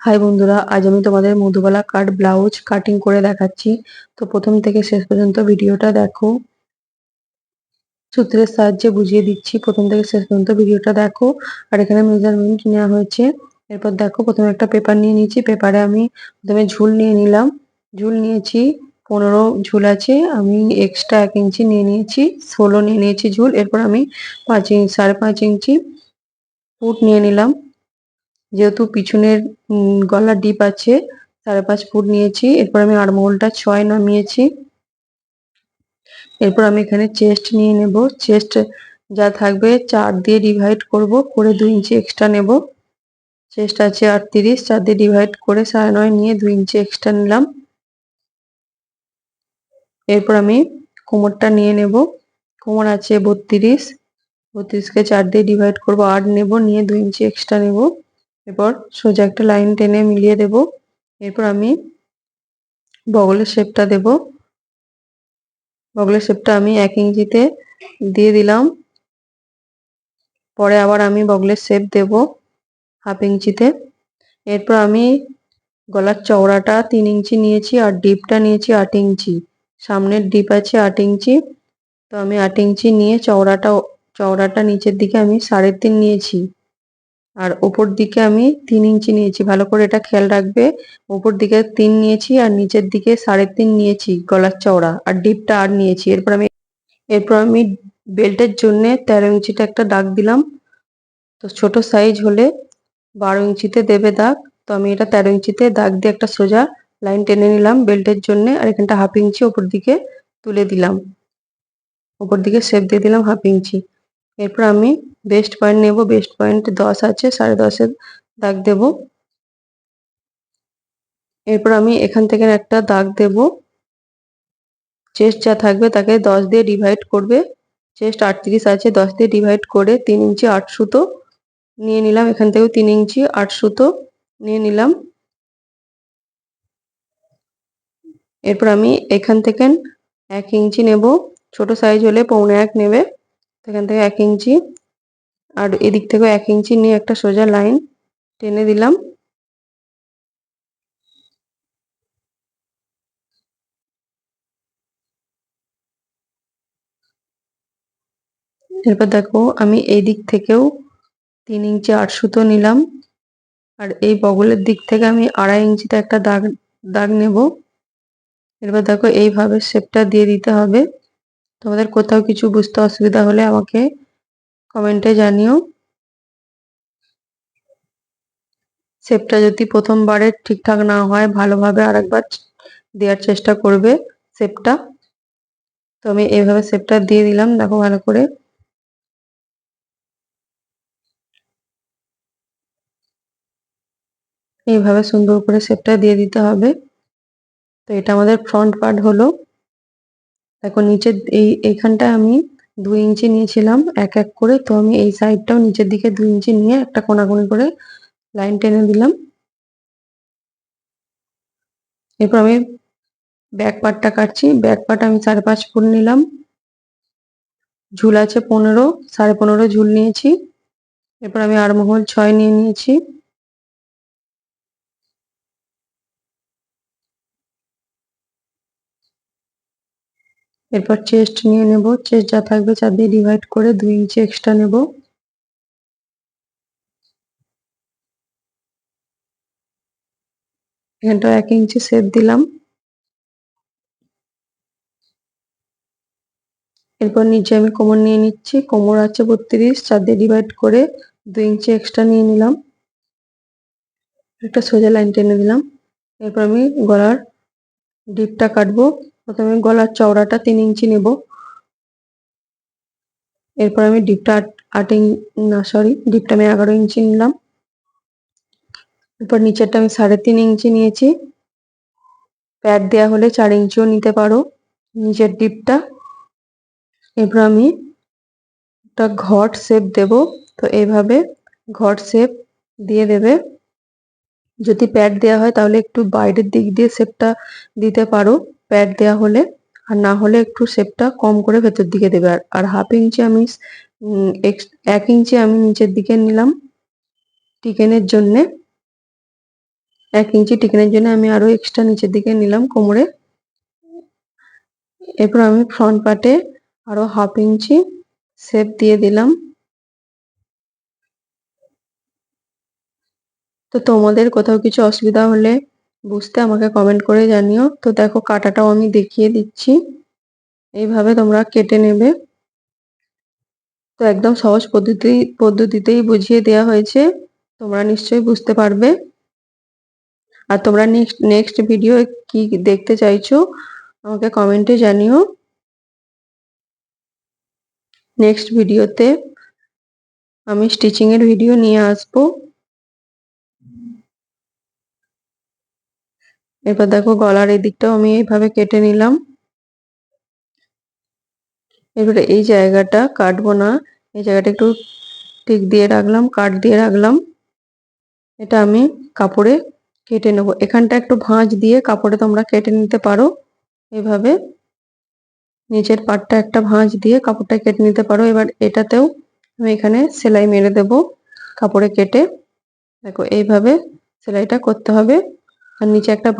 High বন্ধুরা, আজ আমি তোমাদের মধুবালা কাট ব্লাউজ কাটিং করে দেখাচ্ছি। তো প্রথম থেকে শেষ পর্যন্ত ভিডিওটা দেখো। সূত্রের সাহায্যে বুঝিয়ে দিচ্ছি, প্রথম থেকে শেষ পর্যন্ত ভিডিওটা দেখো। আর এখানে মেজারমেন্ট নেওয়া হয়েছে। এরপর দেখো, প্রথমে একটা পেপার নিয়ে নিয়েছি। পেপারে আমি প্রথমে ঝুল নিয়ে নিলাম। ঝুল নিয়েছি 15 ঝুল আছে। আমি এক্সট্রা 1 ইঞ্চি নিয়ে নিয়েছি, 16 নিয়ে নিয়েছি ঝুল। এরপর আমি 5.5 ইঞ্চি ফুট নিয়ে নিলাম। যেহেতু পিছনের গলার ডিপ আছে, 5.5 ফুট নিয়েছি। এরপর আমি আর্মহোলটা 6 নামিয়েছি। এরপর আমি এখানে চেস্ট নিয়ে নেব। চেস্ট যা থাকবে 4 দিয়ে ডিভাইড করব, করে 2 ইঞ্চি এক্সট্রা নেব। চেস্ট আছে 38, 4 দিয়ে ডিভাইড করে 9.5 নিয়ে 2 ইঞ্চি এক্সট্রা নিলাম। এরপর আমি কোমরটা নিয়ে নেব। কোমর আছে 32, 32কে 4 দিয়ে ডিভাইড করব, 8 নেব, নিয়ে 2 ইঞ্চি এক্সট্রা নেব। এরপর সোজা একটা লাইন টেনে মিলিয়ে দেব। এরপর আমি বগলের শেপটা দেব। বগলের শেপটা আমি 1 ইঞ্চিতে দিয়ে দিলাম। পরে আবার আমি বগলের শেপ দেব 1/2 ইঞ্চিতে। এরপর আমি গলার চওড়াটা 3 ইঞ্চি নিয়েছি আর ডিপটা নিয়েছি 8 ইঞ্চি। সামনের ডিপ আছে 8 ইঞ্চি। তো আমি 8 ইঞ্চি নিয়ে চওড়াটা নিচের দিকে আমি 3.5 নিয়েছি। আর উপর দিকে আমি 3 ইঞ্চি নিয়েছি। ভালো করে এটা খেয়াল রাখবে। উপর দিকে 3 নিয়েছি আর নিচের দিকে 3.5 নিয়েছি গলার চওড়া, আর ডিপটা 8 নিয়েছি। এরপর আমি বেল্টের জন্য 13 ইঞ্চিতে একটা দাগ দিলাম। তো ছোট সাইজ হলে 12 ইঞ্চিতে দেবে দাগ। তো আমি এটা 13 ইঞ্চিতে দাগ দিয়ে একটা সোজা লাইন টেনে নিলাম বেল্টের জন্য। আর এখানটা 1/2 ইঞ্চি উপর দিকে তুলে দিলাম, উপর দিকে শেপ দিয়ে দিলাম 1/2 ইঞ্চি। এরপর আমি বেস্ট পয়েন্ট নেব। বেস্ট পয়েন্ট 10 আছে, 10.5 দাগ দেব। এরপর আমি এখান থেকে একটা দাগ দেব। চেস্ট যা থাকবে তাকে 10 দিয়ে ডিভাইড করবে। চেস্ট 38 আছে, 10 দিয়ে ডিভাইড করে 3 ইঞ্চি 8 সুতো নিয়ে নিলাম। এখান থেকেও 3 ইঞ্চি 8 সুতো নিয়ে নিলাম। এরপর আমি এখান থেকে 1 ইঞ্চি নেব। ছোট সাইজ হলে 1.25 নেবে। এখান থেকে 1 ইঞ্চি আর এদিক থেকে 1 ইঞ্চি নিয়ে একটা সোজা লাইন টেনে দিলাম। এরপর দেখো, আমি এই দিক থেকেও 3 ইঞ্চি 8 সুতো নিলাম। আর এই বগলের দিক থেকে আমি 2.5 ইঞ্চিতে একটা দাগ নেব। এরপর দেখো, এইভাবে শেপটা দিয়ে দিতে হবে। তোমাদের কোথাও কিছু বুঝতে অসুবিধা হলে আমাকে কমেন্টে জানিও। শেপটা যদি প্রথমবারে ঠিকঠাক না হয়, ভালোভাবে আরেকবার দেওয়ার চেষ্টা করবে শেপটা। তো আমি এইভাবে শেপটা দিয়ে দিলাম, দেখো ভালো করে। এইভাবে সুন্দর করে শেপটা দিয়ে দিতে হবে। তো এটা আমাদের ফ্রন্ট পার্ট হলো। দেখো নিচের এইখানটা আমি 2 ইঞ্চি নিয়েছিলাম এক এক করে। তো আমি এই সাইডটাও নিচের দিকে 2 ইঞ্চি নিয়ে একটা কোনাকুনি করে লাইন টেনে দিলাম। এরপর আমি ব্যাক পার্টটা কাটছি। ব্যাক পার্ট আমি 5.5 ফুট নিলাম। ঝুল আছে 15, 15.5 ঝুল নিয়েছি। এরপর আমি আর্মহোল 6 নিয়ে নিয়েছি। এরপর চেস্ট নিয়ে নেব। চেস্ট যা থাকবে 4 দিয়ে ডিভাইড করে 2 ইঞ্চি এক্সট্রা নেব। এখানটা 1 ইঞ্চি শেপ দিলাম। এরপর নিচে আমি কোমর নিয়ে নিচ্ছি। কোমর আছে 32, 4 দিয়ে ডিভাইড করে 2 ইঞ্চি এক্সট্রা নিয়ে নিলাম। একটা সোজা লাইন টেনে দিলাম। এরপর আমি গলার ডিপটা কাটবো। প্রথমে গলার চওড়াটা 3 ইঞ্চি নেব। এরপর আমি ডিপটা ডিপটা আমি 11 ইঞ্চি নিলাম। এরপর নিচেরটা আমি 3.5 ইঞ্চি নিয়েছি। প্যাড দেওয়া হলে 4 ইঞ্চিও নিতে পারো নিচের ডিপটা। এরপর আমি একটা ঘট শেপ দেব। তো এইভাবে ঘট শেপ দিয়ে দেবে। যদি প্যাড দেওয়া হয় তাহলে একটু বাইরের দিক দিয়ে শেপটা দিতে পারো প্যাড দেওয়া হলে। আর না হলে একটু শেপটা কম করে ভেতর দিকে দেবে। আর 1/2 ইঞ্চি আমি 1 ইঞ্চি আমি নিচের দিকে নিলাম টিকেনের জন্যে। 1 ইঞ্চি টিকেনের জন্য আমি আরো এক্সট্রা নিচের দিকে নিলাম কোমরে। এরপর আমি ফ্রন্ট পার্টে আরো 1/2 ইঞ্চি শেপ দিয়ে দিলাম। তো তোমাদের কোথাও কিছু অসুবিধা হলে বুঝতে আমাকে কমেন্ট করে জানিও। তো দেখো কাটাটাও আমি দেখিয়ে দিচ্ছি, এইভাবে তোমরা কেটে নেবে। তো একদম সহজ পদ্ধতিতেই বুঝিয়ে দেওয়া হয়েছে, তোমরা নিশ্চয়ই বুঝতে পারবে। আর তোমরা নেক্সট ভিডিও কি দেখতে চাইছো আমাকে কমেন্টে জানিও। নেক্সট ভিডিওতে আমি স্টিচিং এর ভিডিও নিয়ে আসবো। এরপর দেখো গলার এই দিকটাও আমি এইভাবে কেটে নিলাম। এবারে এই জায়গাটা কাটবো না, এই জায়গাটা একটু টিক দিয়ে রাখলাম, কাট দিয়ে রাখলাম। এটা আমি কাপড়ে কেটে নেব। এখানটা একটু ভাঁজ দিয়ে কাপড়ে তোমরা কেটে নিতে পারো। এইভাবে নিচের পাটটা একটা ভাঁজ দিয়ে কাপড়টা কেটে নিতে পারো। এবার এটাতেও আমি এখানে সেলাই মেরে দেব কাপড়ে কেটে। দেখো এইভাবে সেলাইটা করতে হবে। আর নিচে একটা